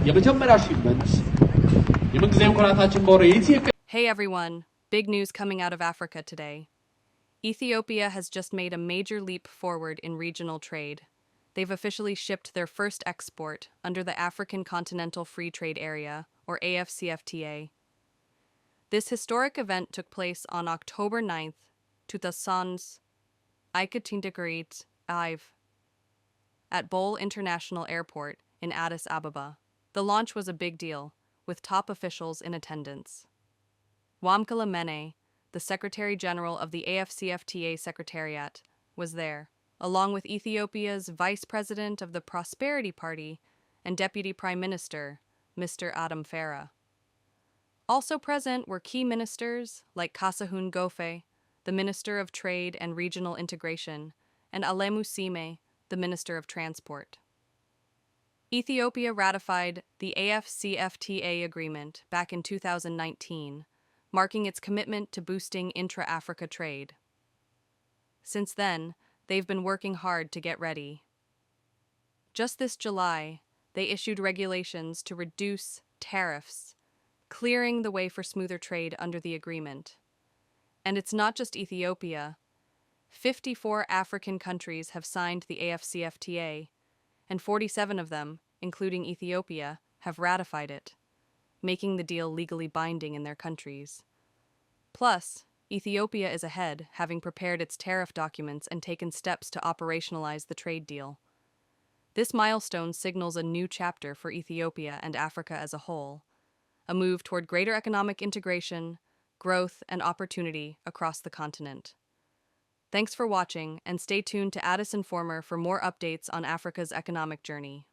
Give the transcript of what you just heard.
የመጀመሪያ ሽመንት የምንጊዜም ኩራታችን በሆነ የኢትዮጵያ Hey everyone, big news coming out of Africa today. Ethiopia has just made a major leap forward in regional trade. They've officially shipped their first export under the African Continental Free Trade Area, or AfCFTA. This historic event took place on October 9th to the Sans Ikatindigrit Ive at Bole International Airport in Addis Ababa. The launch was a big deal, with top officials in attendance. Wamkala Mene, the Secretary General of the AfCFTA Secretariat, was there, along with Ethiopia's Vice President of the Prosperity Party and Deputy Prime Minister, Mr. Adam Farah. Also present were key ministers like Kasahun Gofe, the Minister of Trade and Regional Integration, and Alemu Sime, the Minister of Transport. Ethiopia ratified the AfCFTA agreement back in 2019, marking its commitment to boosting intra-Africa trade. Since then, they've been working hard to get ready. Just this July, they issued regulations to reduce tariffs, clearing the way for smoother trade under the agreement. And it's not just Ethiopia. 54 African countries have signed the AfCFTA, and 47 of them, including Ethiopia, have ratified it, making the deal legally binding in their countries. Plus, Ethiopia is ahead, having prepared its tariff documents and taken steps to operationalize the trade deal. This milestone signals a new chapter for Ethiopia and Africa as a whole, a move toward greater economic integration, growth, and opportunity across the continent. Thanks for watching, and stay tuned to Addis Informer for more updates on Africa's economic journey.